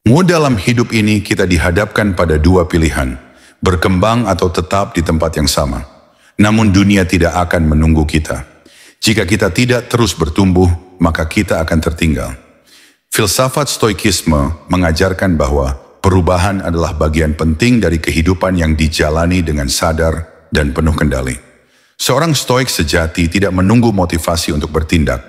Dalam hidup ini kita dihadapkan pada dua pilihan, berkembang atau tetap di tempat yang sama. Namun dunia tidak akan menunggu kita. Jika kita tidak terus bertumbuh, maka kita akan tertinggal. Filsafat Stoikisme mengajarkan bahwa perubahan adalah bagian penting dari kehidupan yang dijalani dengan sadar dan penuh kendali. Seorang Stoik sejati tidak menunggu motivasi untuk bertindak.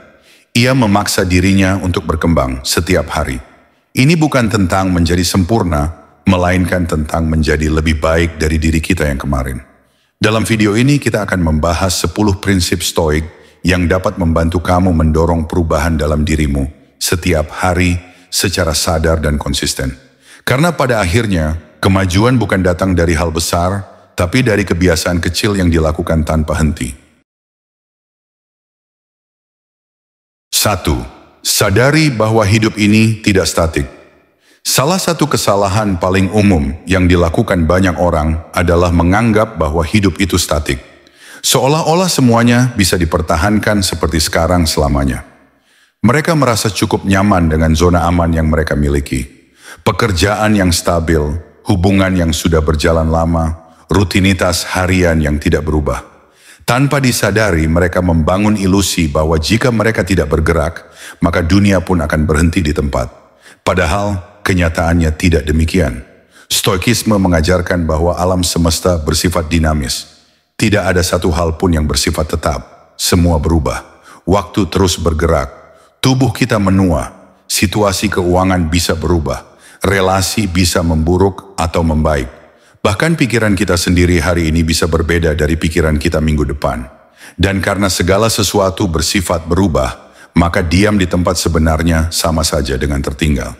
Ia memaksa dirinya untuk berkembang setiap hari. Ini bukan tentang menjadi sempurna, melainkan tentang menjadi lebih baik dari diri kita yang kemarin. Dalam video ini kita akan membahas 10 prinsip Stoik yang dapat membantu kamu mendorong perubahan dalam dirimu setiap hari secara sadar dan konsisten. Karena pada akhirnya, kemajuan bukan datang dari hal besar, tapi dari kebiasaan kecil yang dilakukan tanpa henti. 1. Sadari bahwa hidup ini tidak statik. Salah satu kesalahan paling umum yang dilakukan banyak orang adalah menganggap bahwa hidup itu statik. Seolah-olah semuanya bisa dipertahankan seperti sekarang selamanya. Mereka merasa cukup nyaman dengan zona aman yang mereka miliki. Pekerjaan yang stabil, hubungan yang sudah berjalan lama, rutinitas harian yang tidak berubah. Tanpa disadari, mereka membangun ilusi bahwa jika mereka tidak bergerak, maka dunia pun akan berhenti di tempat. Padahal, kenyataannya tidak demikian. Stoikisme mengajarkan bahwa alam semesta bersifat dinamis. Tidak ada satu hal pun yang bersifat tetap. Semua berubah. Waktu terus bergerak. Tubuh kita menua. Situasi keuangan bisa berubah. Relasi bisa memburuk atau membaik. Bahkan pikiran kita sendiri hari ini bisa berbeda dari pikiran kita minggu depan. Dan karena segala sesuatu bersifat berubah, maka diam di tempat sebenarnya sama saja dengan tertinggal.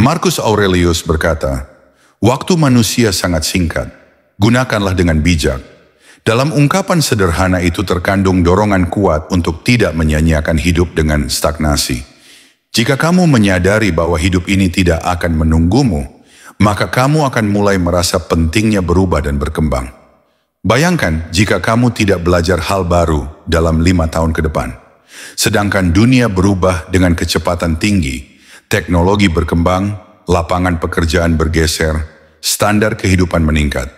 Marcus Aurelius berkata, "Waktu manusia sangat singkat, gunakanlah dengan bijak." Dalam ungkapan sederhana itu terkandung dorongan kuat untuk tidak menyia-nyiakan hidup dengan stagnasi. Jika kamu menyadari bahwa hidup ini tidak akan menunggumu, maka kamu akan mulai merasa pentingnya berubah dan berkembang. Bayangkan jika kamu tidak belajar hal baru dalam 5 tahun ke depan. Sedangkan dunia berubah dengan kecepatan tinggi, teknologi berkembang, lapangan pekerjaan bergeser, standar kehidupan meningkat.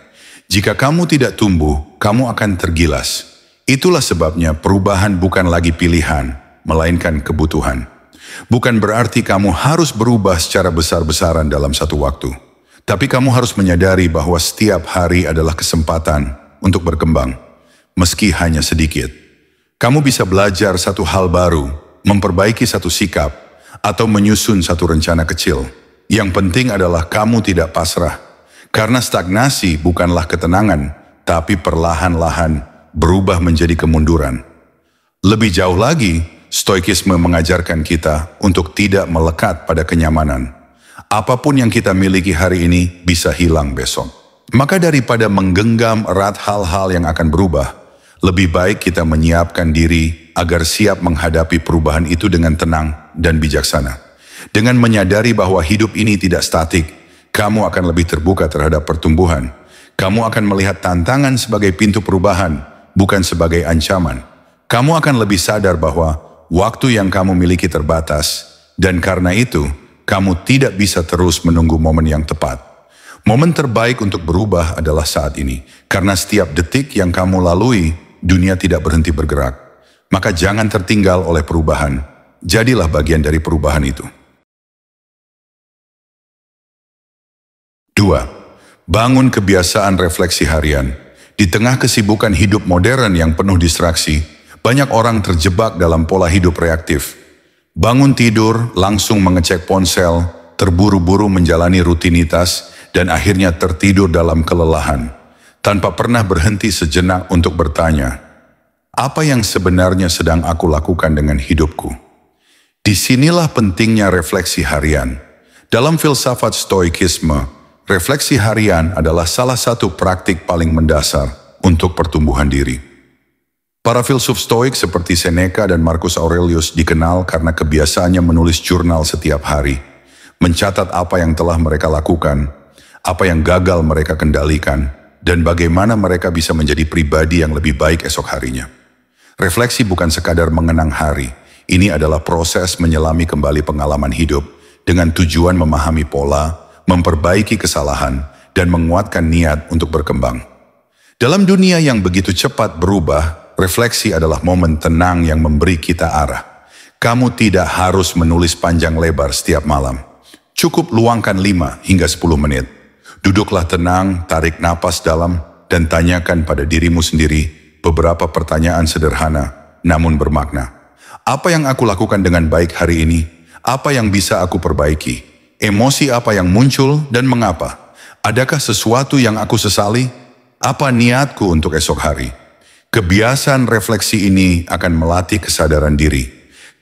Jika kamu tidak tumbuh, kamu akan tergilas. Itulah sebabnya perubahan bukan lagi pilihan, melainkan kebutuhan. Bukan berarti kamu harus berubah secara besar-besaran dalam satu waktu. Tapi kamu harus menyadari bahwa setiap hari adalah kesempatan untuk berkembang, meski hanya sedikit. Kamu bisa belajar satu hal baru, memperbaiki satu sikap, atau menyusun satu rencana kecil. Yang penting adalah kamu tidak pasrah, karena stagnasi bukanlah ketenangan, tapi perlahan-lahan berubah menjadi kemunduran. Lebih jauh lagi, Stoikisme mengajarkan kita untuk tidak melekat pada kenyamanan. Apapun yang kita miliki hari ini bisa hilang besok. Maka daripada menggenggam erat hal-hal yang akan berubah, lebih baik kita menyiapkan diri agar siap menghadapi perubahan itu dengan tenang dan bijaksana. Dengan menyadari bahwa hidup ini tidak statik, kamu akan lebih terbuka terhadap pertumbuhan. Kamu akan melihat tantangan sebagai pintu perubahan, bukan sebagai ancaman. Kamu akan lebih sadar bahwa waktu yang kamu miliki terbatas, dan karena itu, kamu tidak bisa terus menunggu momen yang tepat. Momen terbaik untuk berubah adalah saat ini, karena setiap detik yang kamu lalui, dunia tidak berhenti bergerak. Maka jangan tertinggal oleh perubahan. Jadilah bagian dari perubahan itu. 2. Bangun kebiasaan refleksi harian. Di tengah kesibukan hidup modern yang penuh distraksi, banyak orang terjebak dalam pola hidup reaktif. Bangun tidur, langsung mengecek ponsel, terburu-buru menjalani rutinitas, dan akhirnya tertidur dalam kelelahan, tanpa pernah berhenti sejenak untuk bertanya, apa yang sebenarnya sedang aku lakukan dengan hidupku? Disinilah pentingnya refleksi harian. Dalam filsafat Stoikisme, refleksi harian adalah salah satu praktik paling mendasar untuk pertumbuhan diri. Para filsuf Stoik seperti Seneca dan Marcus Aurelius dikenal karena kebiasaannya menulis jurnal setiap hari, mencatat apa yang telah mereka lakukan, apa yang gagal mereka kendalikan, dan bagaimana mereka bisa menjadi pribadi yang lebih baik esok harinya. Refleksi bukan sekadar mengenang hari, ini adalah proses menyelami kembali pengalaman hidup dengan tujuan memahami pola, memperbaiki kesalahan, dan menguatkan niat untuk berkembang. Dalam dunia yang begitu cepat berubah, refleksi adalah momen tenang yang memberi kita arah. Kamu tidak harus menulis panjang lebar setiap malam. Cukup luangkan 5 hingga 10 menit. Duduklah tenang, tarik napas dalam, dan tanyakan pada dirimu sendiri beberapa pertanyaan sederhana namun bermakna. Apa yang aku lakukan dengan baik hari ini? Apa yang bisa aku perbaiki? Emosi apa yang muncul dan mengapa? Adakah sesuatu yang aku sesali? Apa niatku untuk esok hari? Kebiasaan refleksi ini akan melatih kesadaran diri.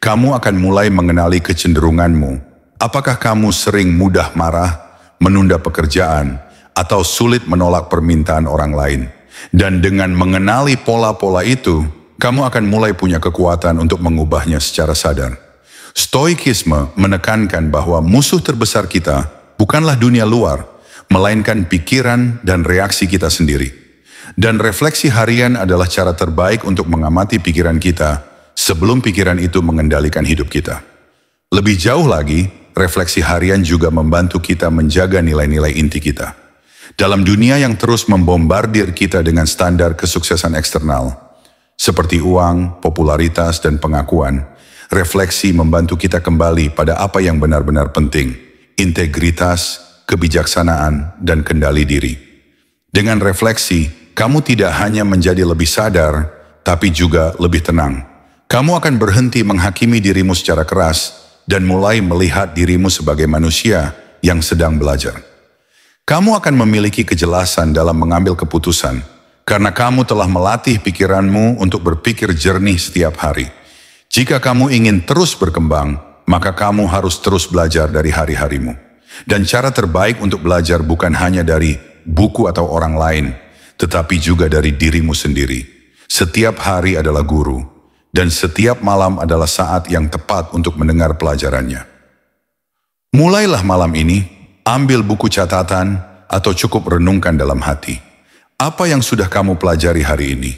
Kamu akan mulai mengenali kecenderunganmu. Apakah kamu sering mudah marah, menunda pekerjaan, atau sulit menolak permintaan orang lain? Dan dengan mengenali pola-pola itu, kamu akan mulai punya kekuatan untuk mengubahnya secara sadar. Stoikisme menekankan bahwa musuh terbesar kita bukanlah dunia luar, melainkan pikiran dan reaksi kita sendiri. Dan refleksi harian adalah cara terbaik untuk mengamati pikiran kita sebelum pikiran itu mengendalikan hidup kita. Lebih jauh lagi, refleksi harian juga membantu kita menjaga nilai-nilai inti kita. Dalam dunia yang terus membombardir kita dengan standar kesuksesan eksternal, seperti uang, popularitas, dan pengakuan, refleksi membantu kita kembali pada apa yang benar-benar penting, integritas, kebijaksanaan, dan kendali diri. Dengan refleksi, kamu tidak hanya menjadi lebih sadar, tapi juga lebih tenang. Kamu akan berhenti menghakimi dirimu secara keras dan mulai melihat dirimu sebagai manusia yang sedang belajar. Kamu akan memiliki kejelasan dalam mengambil keputusan, karena kamu telah melatih pikiranmu untuk berpikir jernih setiap hari. Jika kamu ingin terus berkembang, maka kamu harus terus belajar dari hari-harimu. Dan cara terbaik untuk belajar bukan hanya dari buku atau orang lain, tetapi juga dari dirimu sendiri. Setiap hari adalah guru, dan setiap malam adalah saat yang tepat untuk mendengar pelajarannya. Mulailah malam ini, ambil buku catatan, atau cukup renungkan dalam hati. Apa yang sudah kamu pelajari hari ini?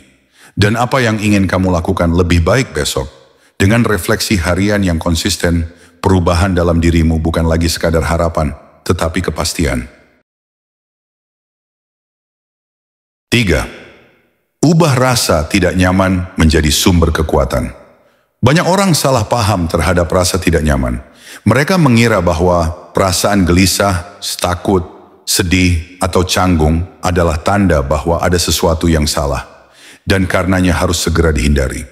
Dan apa yang ingin kamu lakukan lebih baik besok? Dengan refleksi harian yang konsisten, perubahan dalam dirimu bukan lagi sekadar harapan, tetapi kepastian. 3. Ubah rasa tidak nyaman menjadi sumber kekuatan. Banyak orang salah paham terhadap rasa tidak nyaman. Mereka mengira bahwa perasaan gelisah, takut, sedih, atau canggung adalah tanda bahwa ada sesuatu yang salah, dan karenanya harus segera dihindari.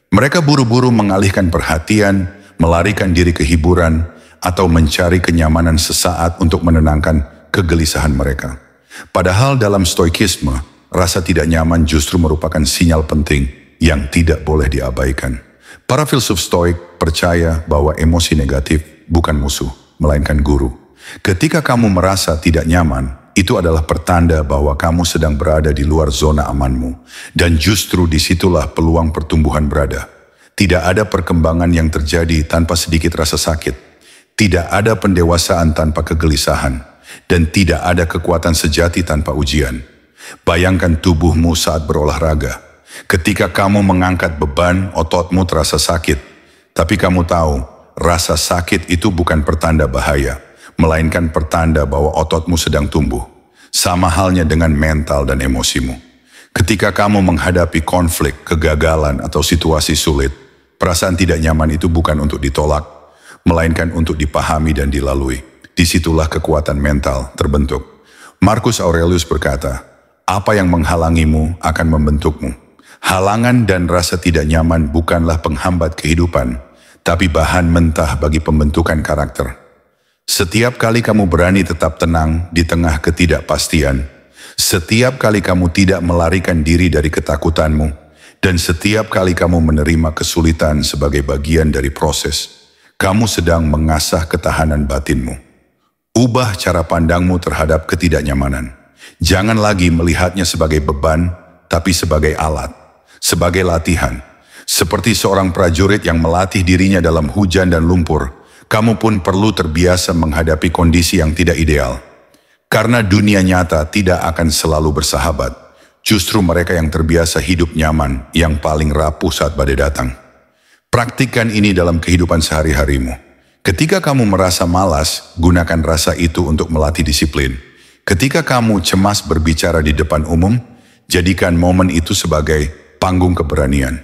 Mereka buru-buru mengalihkan perhatian, melarikan diri ke hiburan, atau mencari kenyamanan sesaat untuk menenangkan kegelisahan mereka. Padahal dalam stoikisme, rasa tidak nyaman justru merupakan sinyal penting yang tidak boleh diabaikan. Para filsuf stoik percaya bahwa emosi negatif bukan musuh, melainkan guru. Ketika kamu merasa tidak nyaman, itu adalah pertanda bahwa kamu sedang berada di luar zona amanmu, dan justru disitulah peluang pertumbuhan berada. Tidak ada perkembangan yang terjadi tanpa sedikit rasa sakit, tidak ada pendewasaan tanpa kegelisahan, dan tidak ada kekuatan sejati tanpa ujian. Bayangkan tubuhmu saat berolahraga. Ketika kamu mengangkat beban, ototmu terasa sakit, tapi kamu tahu, rasa sakit itu bukan pertanda bahaya, melainkan pertanda bahwa ototmu sedang tumbuh. Sama halnya dengan mental dan emosimu. Ketika kamu menghadapi konflik, kegagalan, atau situasi sulit, perasaan tidak nyaman itu bukan untuk ditolak, melainkan untuk dipahami dan dilalui. Disitulah kekuatan mental terbentuk. Marcus Aurelius berkata, apa yang menghalangimu akan membentukmu. Halangan dan rasa tidak nyaman bukanlah penghambat kehidupan, tapi bahan mentah bagi pembentukan karakter. Setiap kali kamu berani tetap tenang di tengah ketidakpastian, setiap kali kamu tidak melarikan diri dari ketakutanmu, dan setiap kali kamu menerima kesulitan sebagai bagian dari proses, kamu sedang mengasah ketahanan batinmu. Ubah cara pandangmu terhadap ketidaknyamanan. Jangan lagi melihatnya sebagai beban, tapi sebagai alat, sebagai latihan. Seperti seorang prajurit yang melatih dirinya dalam hujan dan lumpur, kamu pun perlu terbiasa menghadapi kondisi yang tidak ideal. Karena dunia nyata tidak akan selalu bersahabat. Justru mereka yang terbiasa hidup nyaman yang paling rapuh saat badai datang. Praktikkan ini dalam kehidupan sehari-harimu. Ketika kamu merasa malas, gunakan rasa itu untuk melatih disiplin. Ketika kamu cemas berbicara di depan umum, jadikan momen itu sebagai panggung keberanian.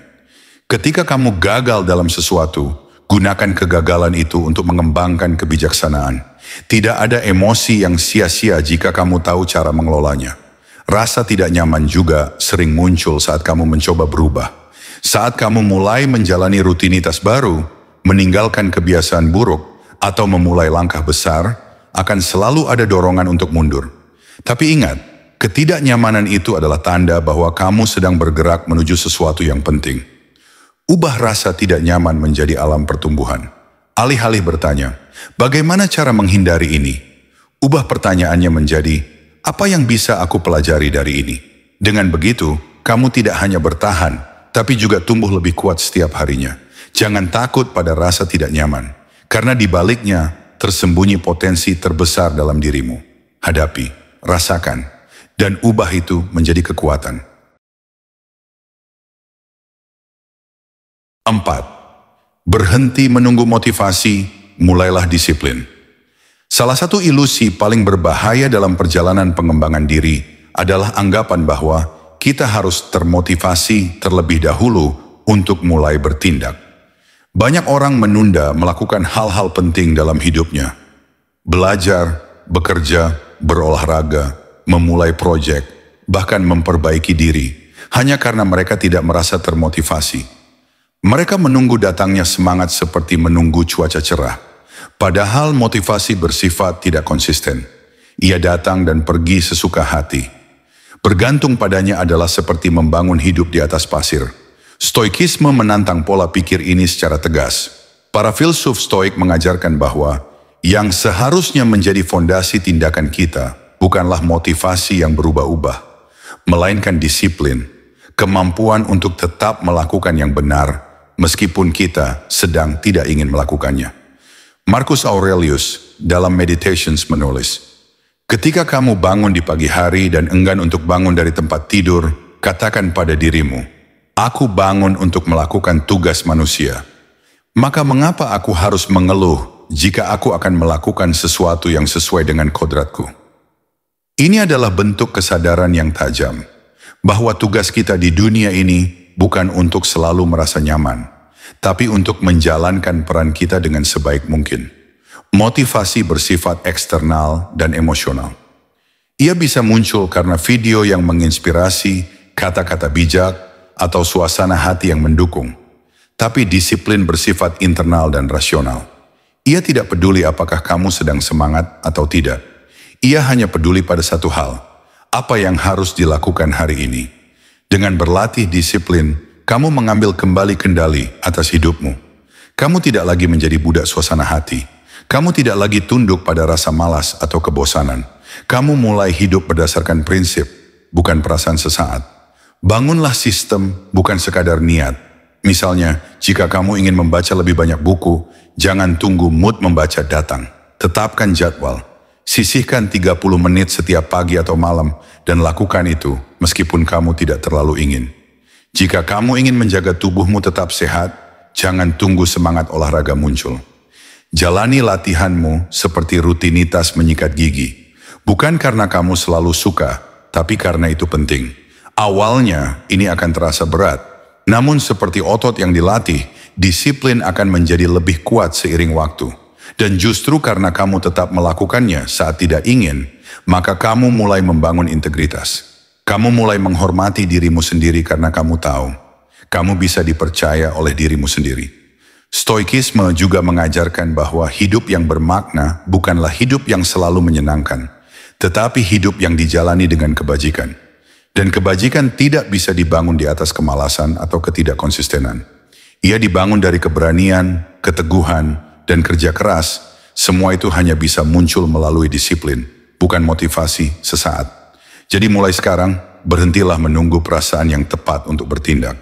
Ketika kamu gagal dalam sesuatu, gunakan kegagalan itu untuk mengembangkan kebijaksanaan. Tidak ada emosi yang sia-sia jika kamu tahu cara mengelolanya. Rasa tidak nyaman juga sering muncul saat kamu mencoba berubah. Saat kamu mulai menjalani rutinitas baru, meninggalkan kebiasaan buruk, atau memulai langkah besar, akan selalu ada dorongan untuk mundur. Tapi ingat, ketidaknyamanan itu adalah tanda bahwa kamu sedang bergerak menuju sesuatu yang penting. Ubah rasa tidak nyaman menjadi alam pertumbuhan. Alih-alih bertanya, bagaimana cara menghindari ini? Ubah pertanyaannya menjadi, apa yang bisa aku pelajari dari ini? Dengan begitu, kamu tidak hanya bertahan, tapi juga tumbuh lebih kuat setiap harinya. Jangan takut pada rasa tidak nyaman, karena di baliknya tersembunyi potensi terbesar dalam dirimu. Hadapi, rasakan, dan ubah itu menjadi kekuatan. 4. Berhenti menunggu motivasi, mulailah disiplin. Salah satu ilusi paling berbahaya dalam perjalanan pengembangan diri adalah anggapan bahwa kita harus termotivasi terlebih dahulu untuk mulai bertindak. Banyak orang menunda melakukan hal-hal penting dalam hidupnya. Belajar, bekerja, berolahraga, memulai proyek, bahkan memperbaiki diri, hanya karena mereka tidak merasa termotivasi. Mereka menunggu datangnya semangat seperti menunggu cuaca cerah. Padahal motivasi bersifat tidak konsisten. Ia datang dan pergi sesuka hati. Bergantung padanya adalah seperti membangun hidup di atas pasir. Stoikisme menantang pola pikir ini secara tegas. Para filsuf Stoik mengajarkan bahwa yang seharusnya menjadi fondasi tindakan kita bukanlah motivasi yang berubah-ubah, melainkan disiplin, kemampuan untuk tetap melakukan yang benar, meskipun kita sedang tidak ingin melakukannya. Marcus Aurelius dalam Meditations menulis, ketika kamu bangun di pagi hari dan enggan untuk bangun dari tempat tidur, katakan pada dirimu, aku bangun untuk melakukan tugas manusia. Maka mengapa aku harus mengeluh jika aku akan melakukan sesuatu yang sesuai dengan kodratku? Ini adalah bentuk kesadaran yang tajam, bahwa tugas kita di dunia ini bukan untuk selalu merasa nyaman, tapi untuk menjalankan peran kita dengan sebaik mungkin. Motivasi bersifat eksternal dan emosional. Ia bisa muncul karena video yang menginspirasi, kata-kata bijak, atau suasana hati yang mendukung. Tapi disiplin bersifat internal dan rasional. Ia tidak peduli apakah kamu sedang semangat atau tidak. Ia hanya peduli pada satu hal, apa yang harus dilakukan hari ini. Dengan berlatih disiplin, kamu mengambil kembali kendali atas hidupmu. Kamu tidak lagi menjadi budak suasana hati. Kamu tidak lagi tunduk pada rasa malas atau kebosanan. Kamu mulai hidup berdasarkan prinsip, bukan perasaan sesaat. Bangunlah sistem, bukan sekadar niat. Misalnya, jika kamu ingin membaca lebih banyak buku, jangan tunggu mood membaca datang. Tetapkan jadwal. Sisihkan 30 menit setiap pagi atau malam dan lakukan itu meskipun kamu tidak terlalu ingin. Jika kamu ingin menjaga tubuhmu tetap sehat, jangan tunggu semangat olahraga muncul. Jalani latihanmu seperti rutinitas menyikat gigi. Bukan karena kamu selalu suka, tapi karena itu penting. Awalnya ini akan terasa berat, namun seperti otot yang dilatih, disiplin akan menjadi lebih kuat seiring waktu. Dan justru karena kamu tetap melakukannya saat tidak ingin, maka kamu mulai membangun integritas. Kamu mulai menghormati dirimu sendiri karena kamu tahu, kamu bisa dipercaya oleh dirimu sendiri. Stoikisme juga mengajarkan bahwa hidup yang bermakna bukanlah hidup yang selalu menyenangkan, tetapi hidup yang dijalani dengan kebajikan. Dan kebajikan tidak bisa dibangun di atas kemalasan atau ketidakkonsistenan. Ia dibangun dari keberanian, keteguhan, dan kerja keras. Semua itu hanya bisa muncul melalui disiplin, bukan motivasi sesaat. Jadi mulai sekarang, berhentilah menunggu perasaan yang tepat untuk bertindak.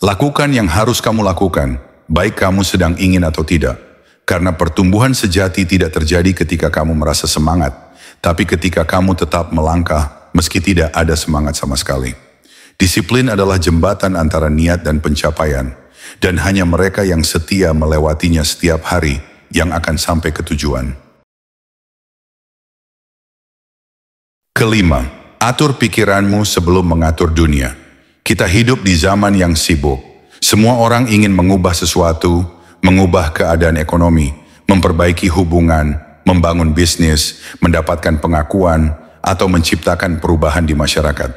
Lakukan yang harus kamu lakukan, baik kamu sedang ingin atau tidak. Karena pertumbuhan sejati tidak terjadi ketika kamu merasa semangat, tapi ketika kamu tetap melangkah meski tidak ada semangat sama sekali. Disiplin adalah jembatan antara niat dan pencapaian. Dan hanya mereka yang setia melewatinya setiap hari yang akan sampai ke tujuan. Kelima, atur pikiranmu sebelum mengatur dunia. Kita hidup di zaman yang sibuk. Semua orang ingin mengubah sesuatu, mengubah keadaan ekonomi, memperbaiki hubungan, membangun bisnis, mendapatkan pengakuan, atau menciptakan perubahan di masyarakat.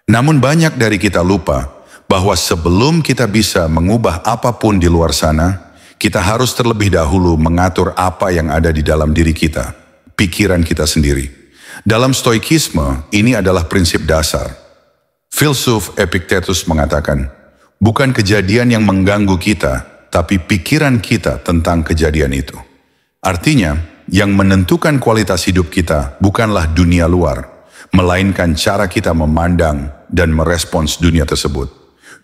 Namun banyak dari kita lupa bahwa sebelum kita bisa mengubah apapun di luar sana, kita harus terlebih dahulu mengatur apa yang ada di dalam diri kita, pikiran kita sendiri. Dalam stoikisme, ini adalah prinsip dasar. Filsuf Epictetus mengatakan, bukan kejadian yang mengganggu kita, tapi pikiran kita tentang kejadian itu. Artinya, yang menentukan kualitas hidup kita bukanlah dunia luar, melainkan cara kita memandang dan merespons dunia tersebut.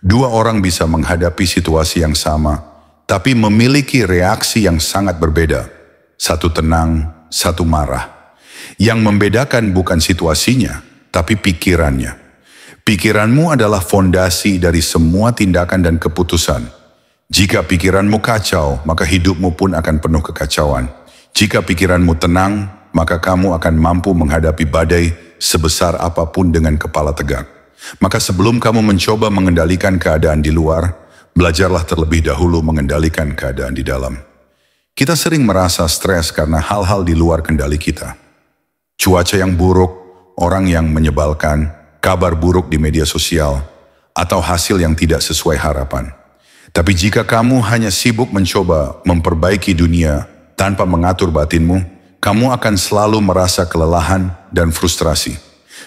Dua orang bisa menghadapi situasi yang sama, tapi memiliki reaksi yang sangat berbeda. Satu tenang, satu marah. Yang membedakan bukan situasinya, tapi pikirannya. Pikiranmu adalah fondasi dari semua tindakan dan keputusan. Jika pikiranmu kacau, maka hidupmu pun akan penuh kekacauan. Jika pikiranmu tenang, maka kamu akan mampu menghadapi badai sebesar apapun dengan kepala tegak. Maka sebelum kamu mencoba mengendalikan keadaan di luar, belajarlah terlebih dahulu mengendalikan keadaan di dalam. Kita sering merasa stres karena hal-hal di luar kendali kita. Cuaca yang buruk, orang yang menyebalkan, kabar buruk di media sosial, atau hasil yang tidak sesuai harapan. Tapi jika kamu hanya sibuk mencoba memperbaiki dunia tanpa mengatur batinmu, kamu akan selalu merasa kelelahan dan frustrasi.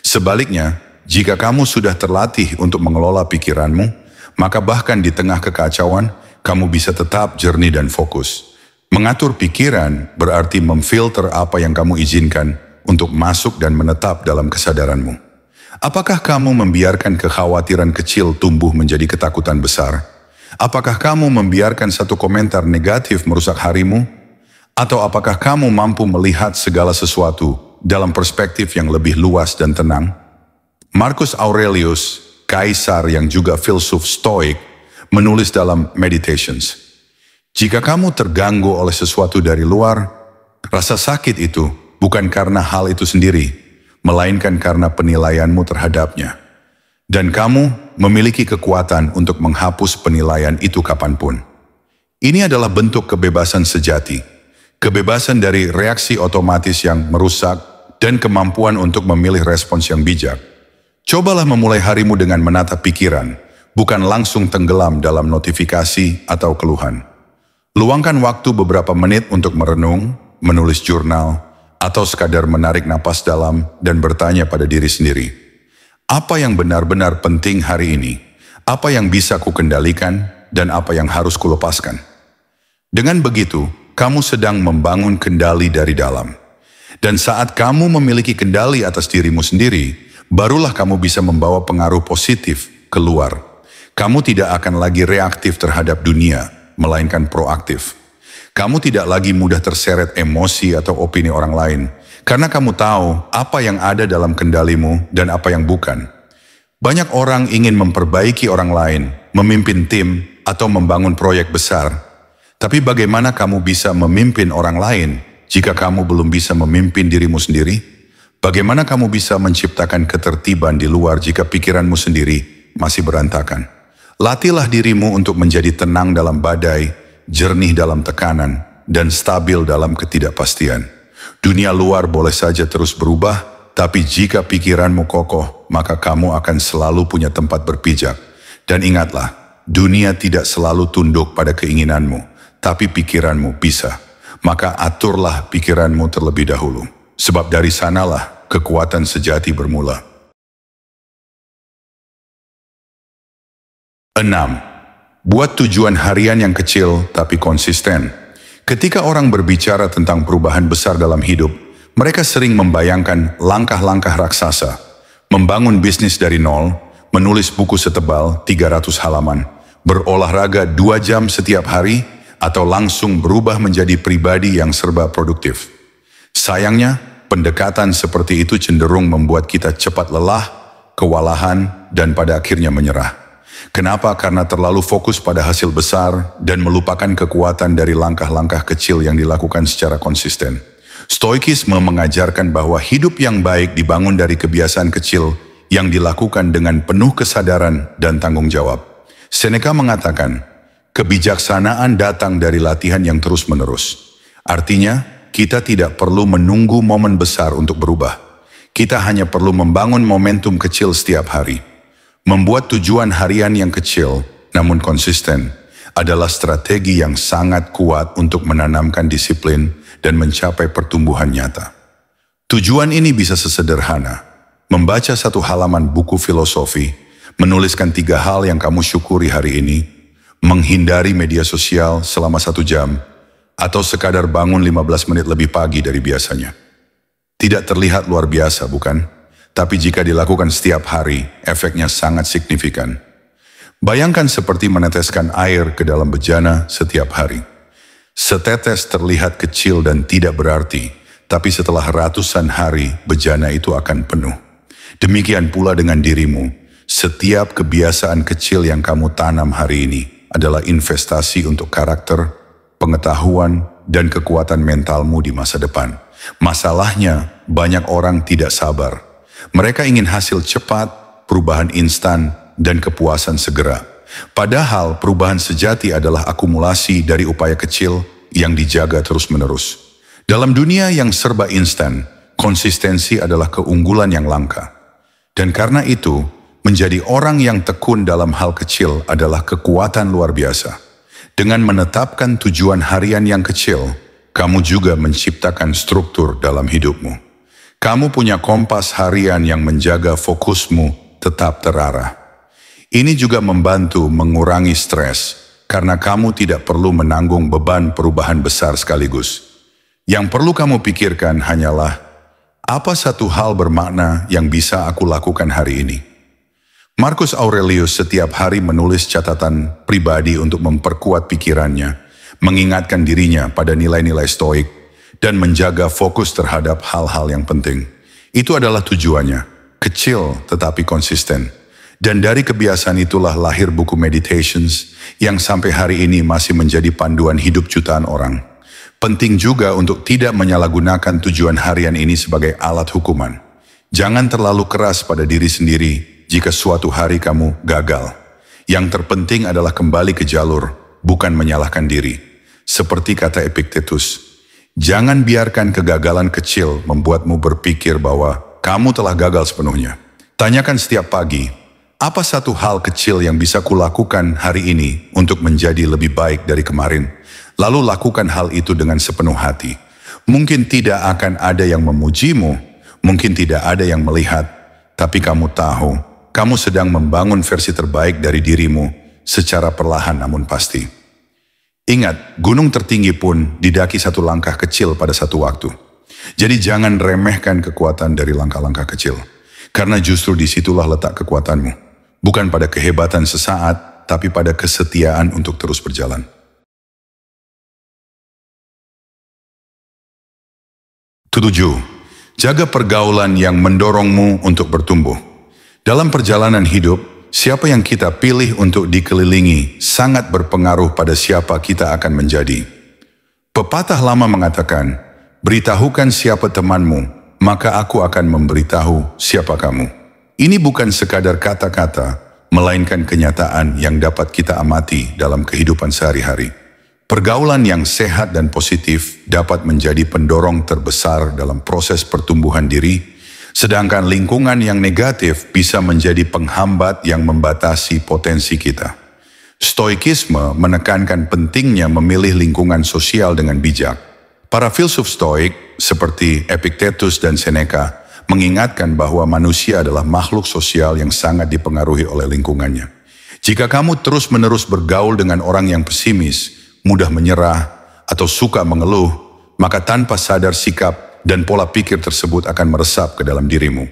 Sebaliknya, jika kamu sudah terlatih untuk mengelola pikiranmu, maka bahkan di tengah kekacauan, kamu bisa tetap jernih dan fokus. Mengatur pikiran berarti memfilter apa yang kamu izinkan untuk masuk dan menetap dalam kesadaranmu. Apakah kamu membiarkan kekhawatiran kecil tumbuh menjadi ketakutan besar? Apakah kamu membiarkan satu komentar negatif merusak harimu? Atau apakah kamu mampu melihat segala sesuatu dalam perspektif yang lebih luas dan tenang? Marcus Aurelius, kaisar yang juga filsuf Stoik, menulis dalam Meditations, jika kamu terganggu oleh sesuatu dari luar, rasa sakit itu bukan karena hal itu sendiri, melainkan karena penilaianmu terhadapnya. Dan kamu memiliki kekuatan untuk menghapus penilaian itu kapanpun. Ini adalah bentuk kebebasan sejati. Kebebasan dari reaksi otomatis yang merusak dan kemampuan untuk memilih respons yang bijak. Cobalah memulai harimu dengan menata pikiran, bukan langsung tenggelam dalam notifikasi atau keluhan. Luangkan waktu beberapa menit untuk merenung, menulis jurnal, atau sekadar menarik napas dalam dan bertanya pada diri sendiri, apa yang benar-benar penting hari ini? Apa yang bisa kukendalikan dan apa yang harus kulepaskan? Dengan begitu, kamu sedang membangun kendali dari dalam. Dan saat kamu memiliki kendali atas dirimu sendiri, barulah kamu bisa membawa pengaruh positif keluar. Kamu tidak akan lagi reaktif terhadap dunia, melainkan proaktif. Kamu tidak lagi mudah terseret emosi atau opini orang lain, karena kamu tahu apa yang ada dalam kendalimu dan apa yang bukan. Banyak orang ingin memperbaiki orang lain, memimpin tim, atau membangun proyek besar. Tapi bagaimana kamu bisa memimpin orang lain jika kamu belum bisa memimpin dirimu sendiri? Bagaimana kamu bisa menciptakan ketertiban di luar jika pikiranmu sendiri masih berantakan? Latihlah dirimu untuk menjadi tenang dalam badai, jernih dalam tekanan, dan stabil dalam ketidakpastian. Dunia luar boleh saja terus berubah, tapi jika pikiranmu kokoh, maka kamu akan selalu punya tempat berpijak. Dan ingatlah, dunia tidak selalu tunduk pada keinginanmu, tapi pikiranmu bisa. Maka aturlah pikiranmu terlebih dahulu, sebab dari sanalah kekuatan sejati bermula. 6. Buat tujuan harian yang kecil tapi konsisten. Ketika orang berbicara tentang perubahan besar dalam hidup, mereka sering membayangkan langkah-langkah raksasa, membangun bisnis dari nol, menulis buku setebal 300 halaman, berolahraga 2 jam setiap hari, atau langsung berubah menjadi pribadi yang serba produktif. Sayangnya, pendekatan seperti itu cenderung membuat kita cepat lelah, kewalahan, dan pada akhirnya menyerah. Kenapa? Karena terlalu fokus pada hasil besar dan melupakan kekuatan dari langkah-langkah kecil yang dilakukan secara konsisten. Stoikisme mengajarkan bahwa hidup yang baik dibangun dari kebiasaan kecil yang dilakukan dengan penuh kesadaran dan tanggung jawab. Seneca mengatakan, kebijaksanaan datang dari latihan yang terus-menerus. Artinya, kita tidak perlu menunggu momen besar untuk berubah. Kita hanya perlu membangun momentum kecil setiap hari. Membuat tujuan harian yang kecil, namun konsisten, adalah strategi yang sangat kuat untuk menanamkan disiplin dan mencapai pertumbuhan nyata. Tujuan ini bisa sesederhana, membaca satu halaman buku filosofi, menuliskan 3 hal yang kamu syukuri hari ini, menghindari media sosial selama 1 jam, atau sekadar bangun 15 menit lebih pagi dari biasanya. Tidak terlihat luar biasa, bukan? Tapi jika dilakukan setiap hari, efeknya sangat signifikan. Bayangkan seperti meneteskan air ke dalam bejana setiap hari. Setetes terlihat kecil dan tidak berarti, tapi setelah ratusan hari, bejana itu akan penuh. Demikian pula dengan dirimu. Setiap kebiasaan kecil yang kamu tanam hari ini adalah investasi untuk karakter, pengetahuan, dan kekuatan mentalmu di masa depan. Masalahnya, banyak orang tidak sabar. Mereka ingin hasil cepat, perubahan instan, dan kepuasan segera. Padahal perubahan sejati adalah akumulasi dari upaya kecil yang dijaga terus-menerus. Dalam dunia yang serba instan, konsistensi adalah keunggulan yang langka. Dan karena itu, menjadi orang yang tekun dalam hal kecil adalah kekuatan luar biasa. Dengan menetapkan tujuan harian yang kecil, kamu juga menciptakan struktur dalam hidupmu. Kamu punya kompas harian yang menjaga fokusmu tetap terarah. Ini juga membantu mengurangi stres, karena kamu tidak perlu menanggung beban perubahan besar sekaligus. Yang perlu kamu pikirkan hanyalah, apa satu hal bermakna yang bisa aku lakukan hari ini? Marcus Aurelius setiap hari menulis catatan pribadi untuk memperkuat pikirannya, mengingatkan dirinya pada nilai-nilai stoik, dan menjaga fokus terhadap hal-hal yang penting. Itu adalah tujuannya, kecil tetapi konsisten. Dan dari kebiasaan itulah lahir buku Meditations yang sampai hari ini masih menjadi panduan hidup jutaan orang. Penting juga untuk tidak menyalahgunakan tujuan harian ini sebagai alat hukuman. Jangan terlalu keras pada diri sendiri jika suatu hari kamu gagal. Yang terpenting adalah kembali ke jalur, bukan menyalahkan diri. Seperti kata Epictetus, jangan biarkan kegagalan kecil membuatmu berpikir bahwa kamu telah gagal sepenuhnya. Tanyakan setiap pagi, apa satu hal kecil yang bisa kulakukan hari ini untuk menjadi lebih baik dari kemarin? Lalu lakukan hal itu dengan sepenuh hati. Mungkin tidak akan ada yang memujimu, mungkin tidak ada yang melihat, tapi kamu tahu, kamu sedang membangun versi terbaik dari dirimu secara perlahan namun pasti. Ingat, gunung tertinggi pun didaki satu langkah kecil pada satu waktu. Jadi jangan remehkan kekuatan dari langkah-langkah kecil. Karena justru disitulah letak kekuatanmu. Bukan pada kehebatan sesaat, tapi pada kesetiaan untuk terus berjalan. 7. Jaga pergaulan yang mendorongmu untuk bertumbuh. Dalam perjalanan hidup, siapa yang kita pilih untuk dikelilingi sangat berpengaruh pada siapa kita akan menjadi. Pepatah lama mengatakan, beritahukan siapa temanmu, maka aku akan memberitahu siapa kamu. Ini bukan sekadar kata-kata, melainkan kenyataan yang dapat kita amati dalam kehidupan sehari-hari. Pergaulan yang sehat dan positif dapat menjadi pendorong terbesar dalam proses pertumbuhan diri, sedangkan lingkungan yang negatif bisa menjadi penghambat yang membatasi potensi kita. Stoikisme menekankan pentingnya memilih lingkungan sosial dengan bijak. Para filsuf stoik seperti Epictetus dan Seneca mengingatkan bahwa manusia adalah makhluk sosial yang sangat dipengaruhi oleh lingkungannya. Jika kamu terus-menerus bergaul dengan orang yang pesimis, mudah menyerah, atau suka mengeluh, maka tanpa sadar sikap dan pola pikir tersebut akan meresap ke dalam dirimu.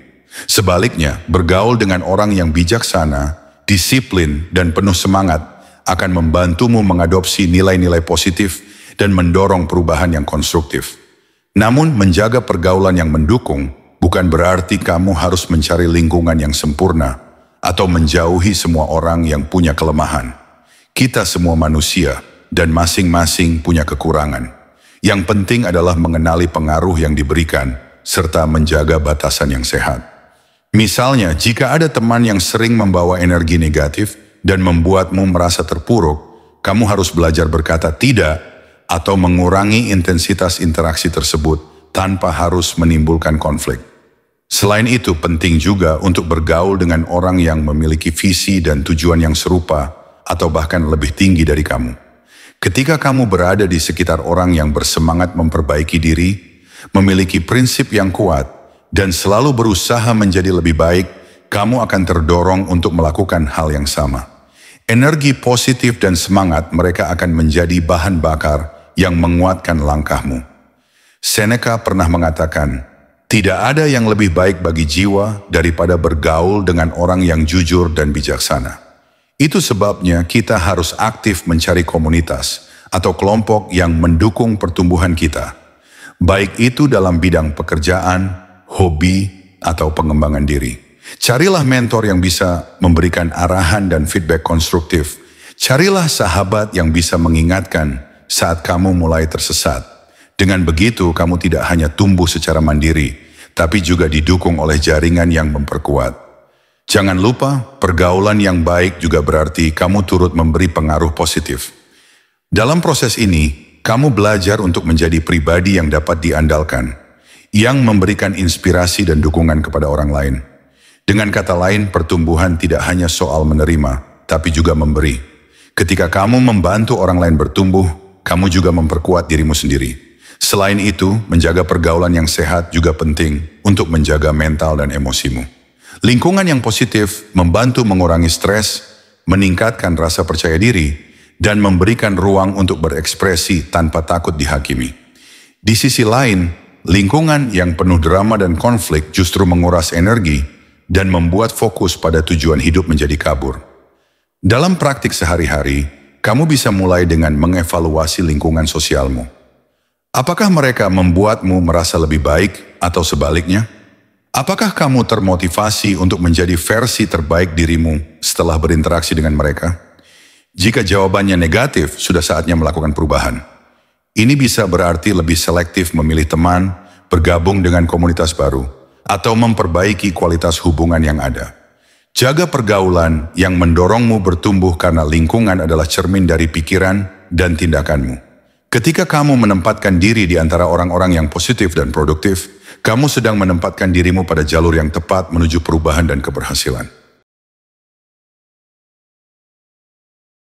Sebaliknya, bergaul dengan orang yang bijaksana, disiplin, dan penuh semangat akan membantumu mengadopsi nilai-nilai positif dan mendorong perubahan yang konstruktif. Namun, menjaga pergaulan yang mendukung bukan berarti kamu harus mencari lingkungan yang sempurna atau menjauhi semua orang yang punya kelemahan. Kita semua manusia dan masing-masing punya kekurangan. Yang penting adalah mengenali pengaruh yang diberikan serta menjaga batasan yang sehat. Misalnya, jika ada teman yang sering membawa energi negatif dan membuatmu merasa terpuruk, kamu harus belajar berkata tidak atau mengurangi intensitas interaksi tersebut tanpa harus menimbulkan konflik. Selain itu, penting juga untuk bergaul dengan orang yang memiliki visi dan tujuan yang serupa atau bahkan lebih tinggi dari kamu. Ketika kamu berada di sekitar orang yang bersemangat memperbaiki diri, memiliki prinsip yang kuat, dan selalu berusaha menjadi lebih baik, kamu akan terdorong untuk melakukan hal yang sama. Energi positif dan semangat mereka akan menjadi bahan bakar yang menguatkan langkahmu. Seneca pernah mengatakan, tidak ada yang lebih baik bagi jiwa daripada bergaul dengan orang yang jujur dan bijaksana. Itu sebabnya kita harus aktif mencari komunitas atau kelompok yang mendukung pertumbuhan kita. Baik itu dalam bidang pekerjaan, hobi, atau pengembangan diri. Carilah mentor yang bisa memberikan arahan dan feedback konstruktif. Carilah sahabat yang bisa mengingatkan saat kamu mulai tersesat. Dengan begitu, kamu tidak hanya tumbuh secara mandiri, tapi juga didukung oleh jaringan yang memperkuat. Jangan lupa, pergaulan yang baik juga berarti kamu turut memberi pengaruh positif. Dalam proses ini, kamu belajar untuk menjadi pribadi yang dapat diandalkan, yang memberikan inspirasi dan dukungan kepada orang lain. Dengan kata lain, pertumbuhan tidak hanya soal menerima, tapi juga memberi. Ketika kamu membantu orang lain bertumbuh, kamu juga memperkuat dirimu sendiri. Selain itu, menjaga pergaulan yang sehat juga penting untuk menjaga mental dan emosimu. Lingkungan yang positif membantu mengurangi stres, meningkatkan rasa percaya diri, dan memberikan ruang untuk berekspresi tanpa takut dihakimi. Di sisi lain, lingkungan yang penuh drama dan konflik justru menguras energi dan membuat fokus pada tujuan hidup menjadi kabur. Dalam praktik sehari-hari, kamu bisa mulai dengan mengevaluasi lingkungan sosialmu. Apakah mereka membuatmu merasa lebih baik atau sebaliknya? Apakah kamu termotivasi untuk menjadi versi terbaik dirimu setelah berinteraksi dengan mereka? Jika jawabannya negatif, sudah saatnya melakukan perubahan. Ini bisa berarti lebih selektif memilih teman, bergabung dengan komunitas baru, atau memperbaiki kualitas hubungan yang ada. Jaga pergaulan yang mendorongmu bertumbuh karena lingkungan adalah cermin dari pikiran dan tindakanmu. Ketika kamu menempatkan diri di antara orang-orang yang positif dan produktif, kamu sedang menempatkan dirimu pada jalur yang tepat menuju perubahan dan keberhasilan.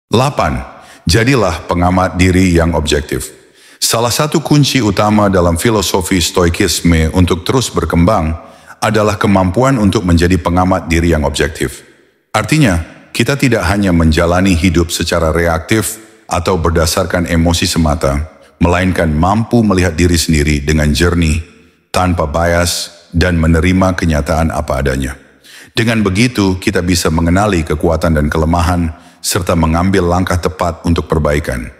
8. Jadilah pengamat diri yang objektif. Salah satu kunci utama dalam filosofi stoikisme untuk terus berkembang adalah kemampuan untuk menjadi pengamat diri yang objektif. Artinya, kita tidak hanya menjalani hidup secara reaktif atau berdasarkan emosi semata, melainkan mampu melihat diri sendiri dengan jernih, tanpa bias, dan menerima kenyataan apa adanya. Dengan begitu, kita bisa mengenali kekuatan dan kelemahan, serta mengambil langkah tepat untuk perbaikan.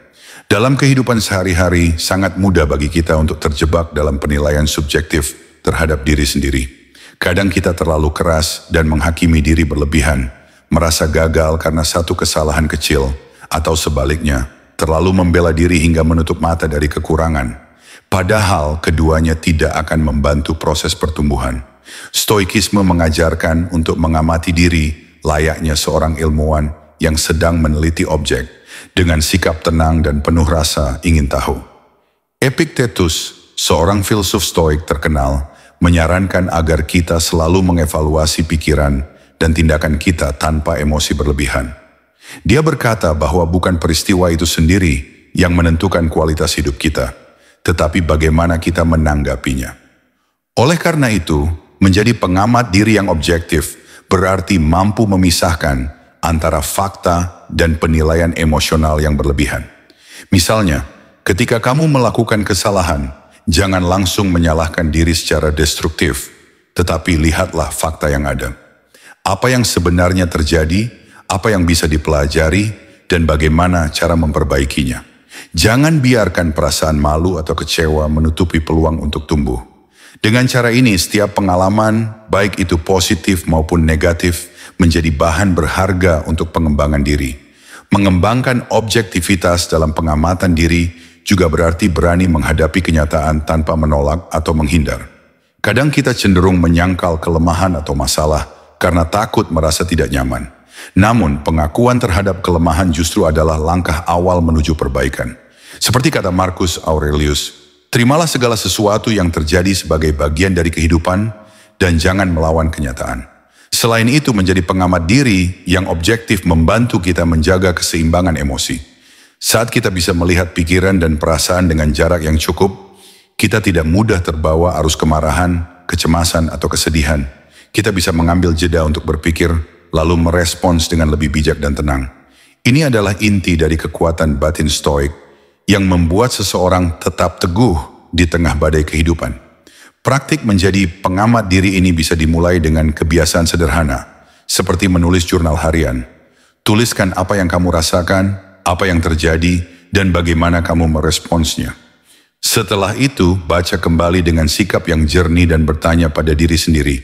Dalam kehidupan sehari-hari, sangat mudah bagi kita untuk terjebak dalam penilaian subjektif terhadap diri sendiri. Kadang kita terlalu keras dan menghakimi diri berlebihan, merasa gagal karena satu kesalahan kecil, atau sebaliknya, terlalu membela diri hingga menutup mata dari kekurangan. Padahal keduanya tidak akan membantu proses pertumbuhan. Stoikisme mengajarkan untuk mengamati diri layaknya seorang ilmuwan yang sedang meneliti objek, dengan sikap tenang dan penuh rasa ingin tahu. Epictetus, seorang filsuf stoik terkenal, menyarankan agar kita selalu mengevaluasi pikiran dan tindakan kita tanpa emosi berlebihan. Dia berkata bahwa bukan peristiwa itu sendiri yang menentukan kualitas hidup kita, tetapi bagaimana kita menanggapinya. Oleh karena itu, menjadi pengamat diri yang objektif berarti mampu memisahkan antara fakta dan penilaian emosional yang berlebihan. Misalnya, ketika kamu melakukan kesalahan, jangan langsung menyalahkan diri secara destruktif, tetapi lihatlah fakta yang ada. Apa yang sebenarnya terjadi, apa yang bisa dipelajari, dan bagaimana cara memperbaikinya. Jangan biarkan perasaan malu atau kecewa menutupi peluang untuk tumbuh. Dengan cara ini, setiap pengalaman, baik itu positif maupun negatif, menjadi bahan berharga untuk pengembangan diri. Mengembangkan objektivitas dalam pengamatan diri juga berarti berani menghadapi kenyataan tanpa menolak atau menghindar. Kadang kita cenderung menyangkal kelemahan atau masalah karena takut merasa tidak nyaman. Namun, pengakuan terhadap kelemahan justru adalah langkah awal menuju perbaikan. Seperti kata Marcus Aurelius, terimalah segala sesuatu yang terjadi sebagai bagian dari kehidupan dan jangan melawan kenyataan. Selain itu, menjadi pengamat diri yang objektif membantu kita menjaga keseimbangan emosi. Saat kita bisa melihat pikiran dan perasaan dengan jarak yang cukup, kita tidak mudah terbawa arus kemarahan, kecemasan, atau kesedihan. Kita bisa mengambil jeda untuk berpikir, lalu merespons dengan lebih bijak dan tenang. Ini adalah inti dari kekuatan batin stoik yang membuat seseorang tetap teguh di tengah badai kehidupan. Praktik menjadi pengamat diri ini bisa dimulai dengan kebiasaan sederhana, seperti menulis jurnal harian. Tuliskan apa yang kamu rasakan, apa yang terjadi, dan bagaimana kamu meresponsnya. Setelah itu, baca kembali dengan sikap yang jernih dan bertanya pada diri sendiri,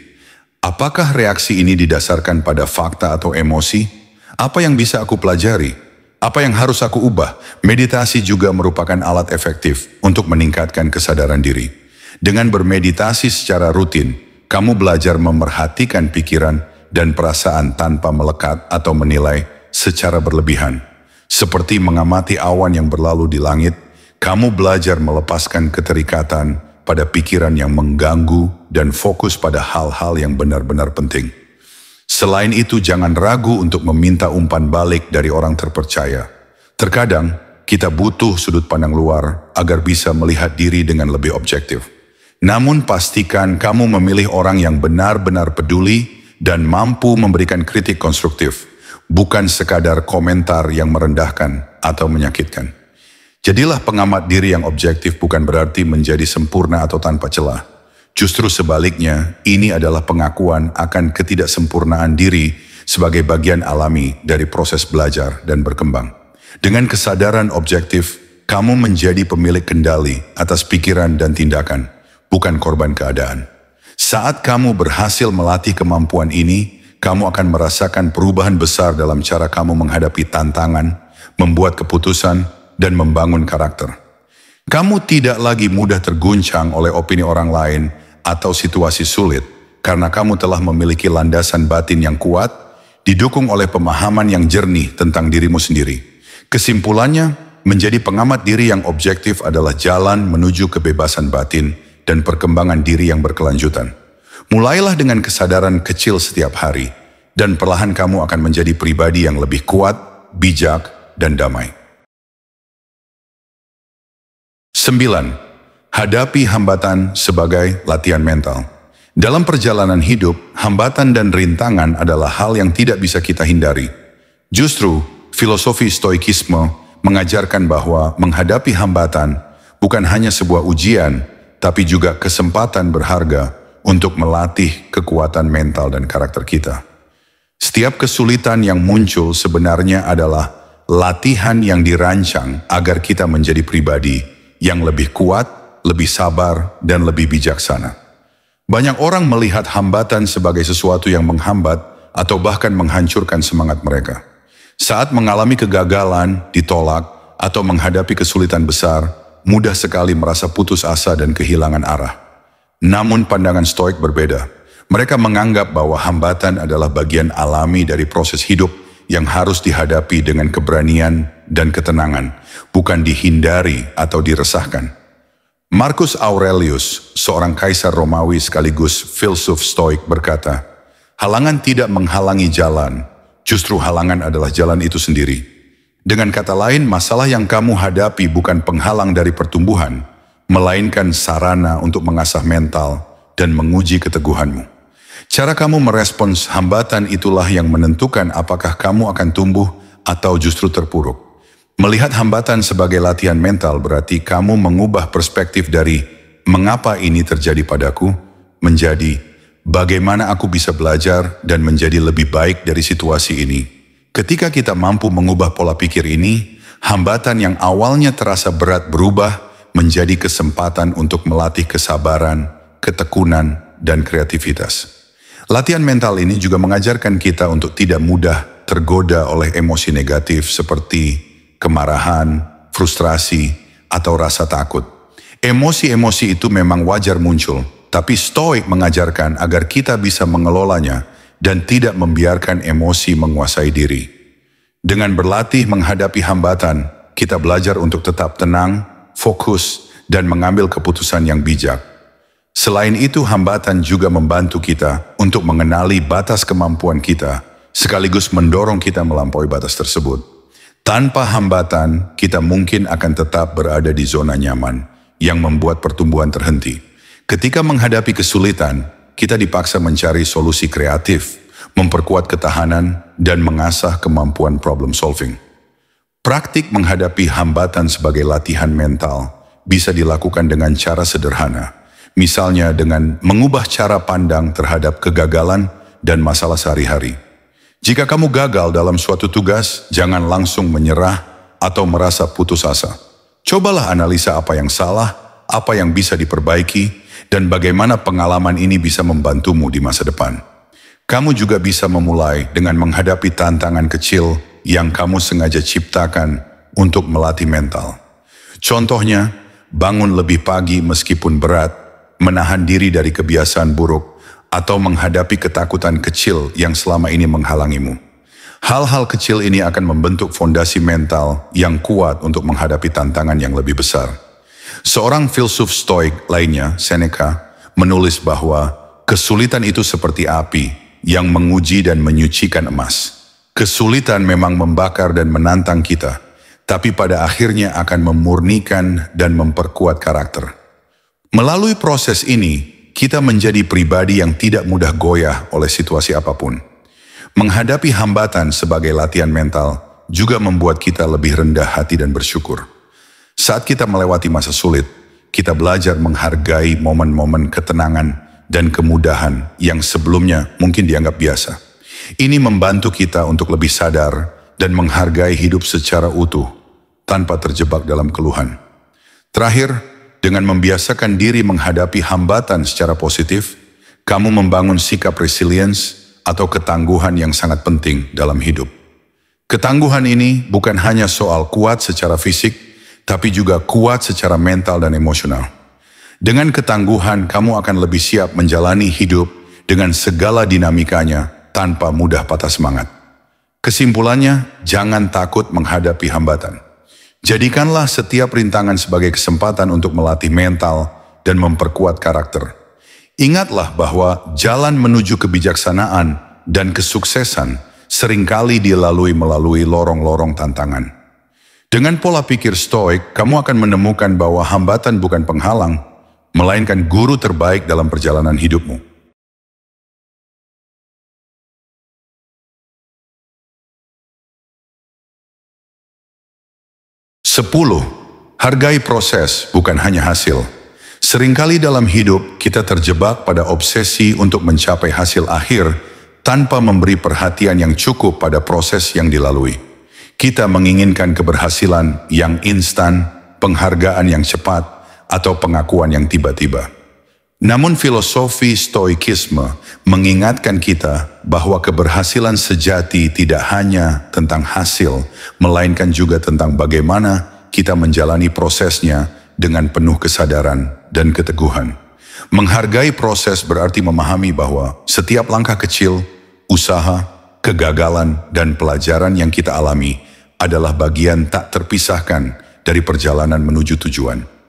apakah reaksi ini didasarkan pada fakta atau emosi? Apa yang bisa aku pelajari? Apa yang harus aku ubah? Meditasi juga merupakan alat efektif untuk meningkatkan kesadaran diri. Dengan bermeditasi secara rutin, kamu belajar memerhatikan pikiran dan perasaan tanpa melekat atau menilai secara berlebihan. Seperti mengamati awan yang berlalu di langit, kamu belajar melepaskan keterikatan pada pikiran yang mengganggu dan fokus pada hal-hal yang benar-benar penting. Selain itu, jangan ragu untuk meminta umpan balik dari orang terpercaya. Terkadang, kita butuh sudut pandang luar agar bisa melihat diri dengan lebih objektif. Namun pastikan kamu memilih orang yang benar-benar peduli dan mampu memberikan kritik konstruktif, bukan sekadar komentar yang merendahkan atau menyakitkan. Jadilah pengamat diri yang objektif bukan berarti menjadi sempurna atau tanpa celah. Justru sebaliknya, ini adalah pengakuan akan ketidaksempurnaan diri sebagai bagian alami dari proses belajar dan berkembang. Dengan kesadaran objektif, kamu menjadi pemilik kendali atas pikiran dan tindakan, bukan korban keadaan. Saat kamu berhasil melatih kemampuan ini, kamu akan merasakan perubahan besar dalam cara kamu menghadapi tantangan, membuat keputusan, dan membangun karakter. Kamu tidak lagi mudah terguncang oleh opini orang lain atau situasi sulit karena kamu telah memiliki landasan batin yang kuat, didukung oleh pemahaman yang jernih tentang dirimu sendiri. Kesimpulannya, menjadi pengamat diri yang objektif adalah jalan menuju kebebasan batin dan perkembangan diri yang berkelanjutan. Mulailah dengan kesadaran kecil setiap hari, dan perlahan kamu akan menjadi pribadi yang lebih kuat, bijak, dan damai. 9. Hadapi hambatan sebagai latihan mental. Dalam perjalanan hidup, hambatan dan rintangan adalah hal yang tidak bisa kita hindari. Justru, filosofi stoikisme mengajarkan bahwa menghadapi hambatan bukan hanya sebuah ujian, tapi juga kesempatan berharga untuk melatih kekuatan mental dan karakter kita. Setiap kesulitan yang muncul sebenarnya adalah latihan yang dirancang agar kita menjadi pribadi yang lebih kuat, lebih sabar, dan lebih bijaksana. Banyak orang melihat hambatan sebagai sesuatu yang menghambat atau bahkan menghancurkan semangat mereka. Saat mengalami kegagalan, ditolak, atau menghadapi kesulitan besar, mudah sekali merasa putus asa dan kehilangan arah. Namun pandangan stoik berbeda. Mereka menganggap bahwa hambatan adalah bagian alami dari proses hidup yang harus dihadapi dengan keberanian dan ketenangan, bukan dihindari atau diresahkan. Marcus Aurelius, seorang kaisar Romawi sekaligus filsuf stoik berkata, halangan tidak menghalangi jalan, justru halangan adalah jalan itu sendiri. Dengan kata lain, masalah yang kamu hadapi bukan penghalang dari pertumbuhan, melainkan sarana untuk mengasah mental dan menguji keteguhanmu. Cara kamu merespons hambatan itulah yang menentukan apakah kamu akan tumbuh atau justru terpuruk. Melihat hambatan sebagai latihan mental berarti kamu mengubah perspektif dari mengapa ini terjadi padaku menjadi bagaimana aku bisa belajar dan menjadi lebih baik dari situasi ini. Ketika kita mampu mengubah pola pikir ini, hambatan yang awalnya terasa berat berubah menjadi kesempatan untuk melatih kesabaran, ketekunan, dan kreativitas. Latihan mental ini juga mengajarkan kita untuk tidak mudah tergoda oleh emosi negatif seperti kemarahan, frustrasi, atau rasa takut. Emosi-emosi itu memang wajar muncul, tapi Stoik mengajarkan agar kita bisa mengelolanya dan tidak membiarkan emosi menguasai diri. Dengan berlatih menghadapi hambatan, kita belajar untuk tetap tenang, fokus, dan mengambil keputusan yang bijak. Selain itu, hambatan juga membantu kita untuk mengenali batas kemampuan kita, sekaligus mendorong kita melampaui batas tersebut. Tanpa hambatan, kita mungkin akan tetap berada di zona nyaman, yang membuat pertumbuhan terhenti. Ketika menghadapi kesulitan, kita dipaksa mencari solusi kreatif, memperkuat ketahanan, dan mengasah kemampuan problem solving. Praktik menghadapi hambatan sebagai latihan mental bisa dilakukan dengan cara sederhana. Misalnya dengan mengubah cara pandang terhadap kegagalan dan masalah sehari-hari. Jika kamu gagal dalam suatu tugas, jangan langsung menyerah atau merasa putus asa. Cobalah analisa apa yang salah, apa yang bisa diperbaiki, dan bagaimana pengalaman ini bisa membantumu di masa depan. Kamu juga bisa memulai dengan menghadapi tantangan kecil yang kamu sengaja ciptakan untuk melatih mental. Contohnya, bangun lebih pagi meskipun berat, menahan diri dari kebiasaan buruk, atau menghadapi ketakutan kecil yang selama ini menghalangimu. Hal-hal kecil ini akan membentuk fondasi mental yang kuat untuk menghadapi tantangan yang lebih besar. Seorang filsuf Stoik lainnya, Seneca, menulis bahwa kesulitan itu seperti api yang menguji dan menyucikan emas. Kesulitan memang membakar dan menantang kita, tapi pada akhirnya akan memurnikan dan memperkuat karakter. Melalui proses ini, kita menjadi pribadi yang tidak mudah goyah oleh situasi apapun. Menghadapi hambatan sebagai latihan mental juga membuat kita lebih rendah hati dan bersyukur. Saat kita melewati masa sulit, kita belajar menghargai momen-momen ketenangan dan kemudahan yang sebelumnya mungkin dianggap biasa. Ini membantu kita untuk lebih sadar dan menghargai hidup secara utuh tanpa terjebak dalam keluhan. Terakhir, dengan membiasakan diri menghadapi hambatan secara positif, kamu membangun sikap resilience atau ketangguhan yang sangat penting dalam hidup. Ketangguhan ini bukan hanya soal kuat secara fisik, tapi juga kuat secara mental dan emosional. Dengan ketangguhan, kamu akan lebih siap menjalani hidup dengan segala dinamikanya tanpa mudah patah semangat. Kesimpulannya, jangan takut menghadapi hambatan. Jadikanlah setiap rintangan sebagai kesempatan untuk melatih mental dan memperkuat karakter. Ingatlah bahwa jalan menuju kebijaksanaan dan kesuksesan seringkali dilalui melalui lorong-lorong tantangan. Dengan pola pikir Stoik, kamu akan menemukan bahwa hambatan bukan penghalang, melainkan guru terbaik dalam perjalanan hidupmu. 10. Hargai proses, bukan hanya hasil. Seringkali dalam hidup, kita terjebak pada obsesi untuk mencapai hasil akhir tanpa memberi perhatian yang cukup pada proses yang dilalui. Kita menginginkan keberhasilan yang instan, penghargaan yang cepat, atau pengakuan yang tiba-tiba. Namun filosofi Stoikisme mengingatkan kita bahwa keberhasilan sejati tidak hanya tentang hasil, melainkan juga tentang bagaimana kita menjalani prosesnya dengan penuh kesadaran dan keteguhan. Menghargai proses berarti memahami bahwa setiap langkah kecil, usaha, kegagalan, dan pelajaran yang kita alami adalah bagian tak terpisahkan dari perjalanan menuju tujuan.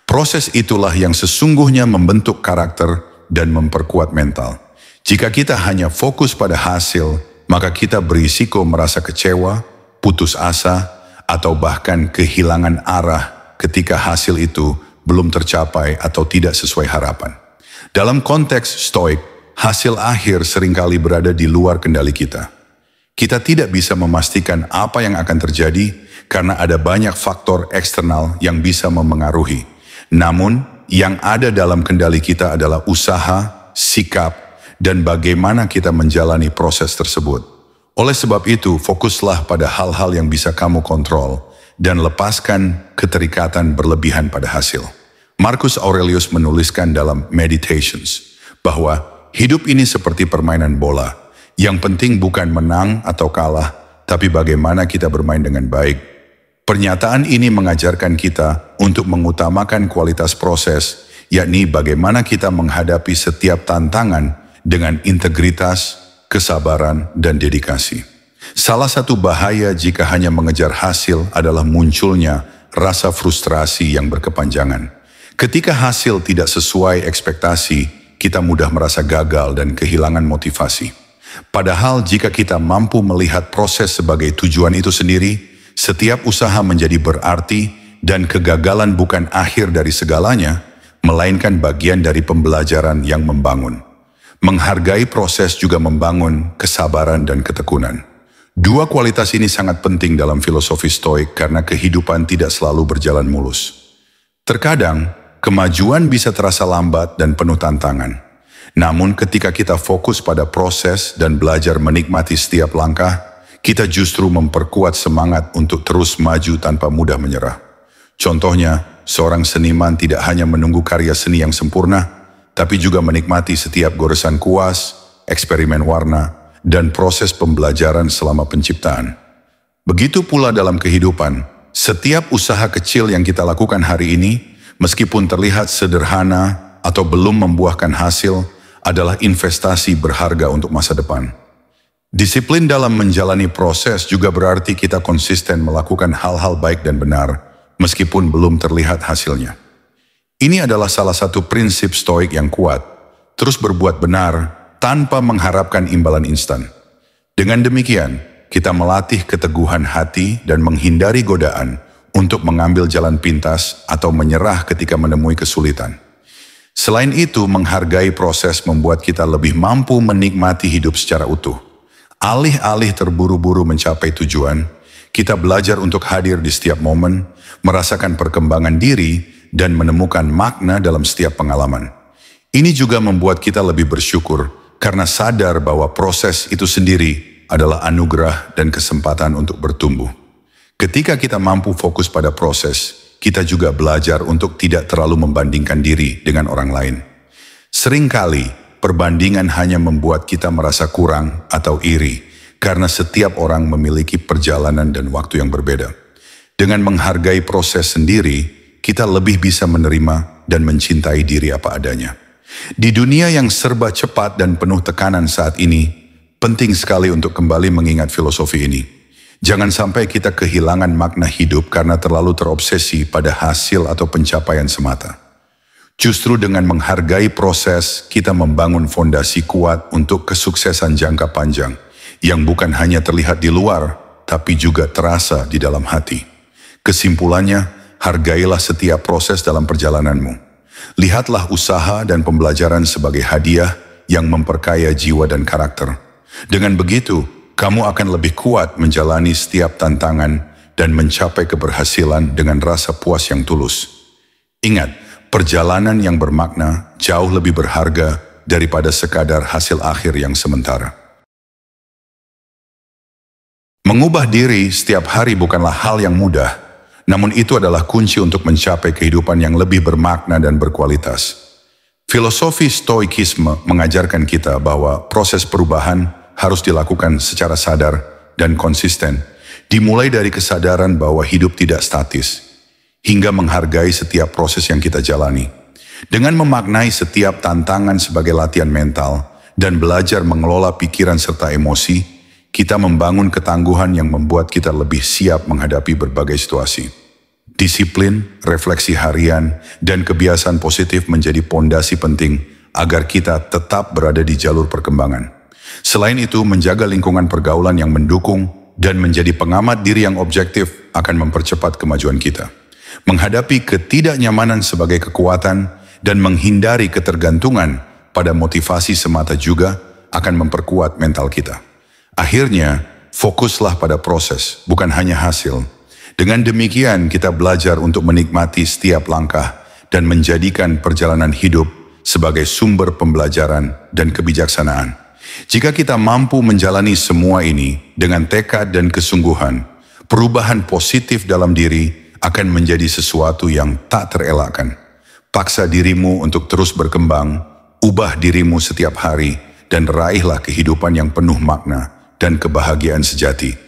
Proses itulah yang sesungguhnya membentuk karakter dan memperkuat mental. Jika kita hanya fokus pada hasil, maka kita berisiko merasa kecewa, putus asa, atau bahkan kehilangan arah ketika hasil itu belum tercapai atau tidak sesuai harapan. Dalam konteks Stoik, hasil akhir seringkali berada di luar kendali kita. Kita tidak bisa memastikan apa yang akan terjadi karena ada banyak faktor eksternal yang bisa memengaruhi. Namun, yang ada dalam kendali kita adalah usaha, sikap, dan bagaimana kita menjalani proses tersebut. Oleh sebab itu, fokuslah pada hal-hal yang bisa kamu kontrol dan lepaskan keterikatan berlebihan pada hasil. Marcus Aurelius menuliskan dalam Meditations bahwa Hidup ini seperti permainan bola. Yang penting bukan menang atau kalah, tapi bagaimana kita bermain dengan baik. Pernyataan ini mengajarkan kita untuk mengutamakan kualitas proses, yakni bagaimana kita menghadapi setiap tantangan dengan integritas, kesabaran, dan dedikasi. Salah satu bahaya jika hanya mengejar hasil adalah munculnya rasa frustrasi yang berkepanjangan. Ketika hasil tidak sesuai ekspektasi, kita mudah merasa gagal dan kehilangan motivasi. Padahal jika kita mampu melihat proses sebagai tujuan itu sendiri, setiap usaha menjadi berarti dan kegagalan bukan akhir dari segalanya, melainkan bagian dari pembelajaran yang membangun. Menghargai proses juga membangun kesabaran dan ketekunan. Dua kualitas ini sangat penting dalam filosofi Stoik karena kehidupan tidak selalu berjalan mulus. Terkadang, kemajuan bisa terasa lambat dan penuh tantangan. Namun ketika kita fokus pada proses dan belajar menikmati setiap langkah, kita justru memperkuat semangat untuk terus maju tanpa mudah menyerah. Contohnya, seorang seniman tidak hanya menunggu karya seni yang sempurna, tapi juga menikmati setiap goresan kuas, eksperimen warna, dan proses pembelajaran selama penciptaan. Begitu pula dalam kehidupan, setiap usaha kecil yang kita lakukan hari ini, meskipun terlihat sederhana atau belum membuahkan hasil, adalah investasi berharga untuk masa depan. Disiplin dalam menjalani proses juga berarti kita konsisten melakukan hal-hal baik dan benar, meskipun belum terlihat hasilnya. Ini adalah salah satu prinsip Stoik yang kuat, terus berbuat benar tanpa mengharapkan imbalan instan. Dengan demikian, kita melatih keteguhan hati dan menghindari godaan untuk mengambil jalan pintas atau menyerah ketika menemui kesulitan. Selain itu, menghargai proses membuat kita lebih mampu menikmati hidup secara utuh. Alih-alih terburu-buru mencapai tujuan, kita belajar untuk hadir di setiap momen, merasakan perkembangan diri, dan menemukan makna dalam setiap pengalaman. Ini juga membuat kita lebih bersyukur karena sadar bahwa proses itu sendiri adalah anugerah dan kesempatan untuk bertumbuh. Ketika kita mampu fokus pada proses, kita juga belajar untuk tidak terlalu membandingkan diri dengan orang lain. Seringkali, perbandingan hanya membuat kita merasa kurang atau iri, karena setiap orang memiliki perjalanan dan waktu yang berbeda. Dengan menghargai proses sendiri, kita lebih bisa menerima dan mencintai diri apa adanya. Di dunia yang serba cepat dan penuh tekanan saat ini, penting sekali untuk kembali mengingat filosofi ini. Jangan sampai kita kehilangan makna hidup karena terlalu terobsesi pada hasil atau pencapaian semata. Justru dengan menghargai proses, kita membangun fondasi kuat untuk kesuksesan jangka panjang, yang bukan hanya terlihat di luar, tapi juga terasa di dalam hati. Kesimpulannya, hargailah setiap proses dalam perjalananmu. Lihatlah usaha dan pembelajaran sebagai hadiah yang memperkaya jiwa dan karakter. Dengan begitu, kamu akan lebih kuat menjalani setiap tantangan dan mencapai keberhasilan dengan rasa puas yang tulus. Ingat, perjalanan yang bermakna jauh lebih berharga daripada sekadar hasil akhir yang sementara. Mengubah diri setiap hari bukanlah hal yang mudah, namun itu adalah kunci untuk mencapai kehidupan yang lebih bermakna dan berkualitas. Filosofi Stoikisme mengajarkan kita bahwa proses perubahan harus dilakukan secara sadar dan konsisten, dimulai dari kesadaran bahwa hidup tidak statis, hingga menghargai setiap proses yang kita jalani. Dengan memaknai setiap tantangan sebagai latihan mental dan belajar mengelola pikiran serta emosi, kita membangun ketangguhan yang membuat kita lebih siap menghadapi berbagai situasi. Disiplin, refleksi harian, dan kebiasaan positif menjadi pondasi penting agar kita tetap berada di jalur perkembangan. Selain itu, menjaga lingkungan pergaulan yang mendukung dan menjadi pengamat diri yang objektif akan mempercepat kemajuan kita. Menghadapi ketidaknyamanan sebagai kekuatan dan menghindari ketergantungan pada motivasi semata juga akan memperkuat mental kita. Akhirnya, fokuslah pada proses, bukan hanya hasil. Dengan demikian, kita belajar untuk menikmati setiap langkah dan menjadikan perjalanan hidup sebagai sumber pembelajaran dan kebijaksanaan. Jika kita mampu menjalani semua ini dengan tekad dan kesungguhan, perubahan positif dalam diri akan menjadi sesuatu yang tak terelakkan. Paksa dirimu untuk terus berkembang, Ubah dirimu setiap hari dan raihlah kehidupan yang penuh makna dan kebahagiaan sejati.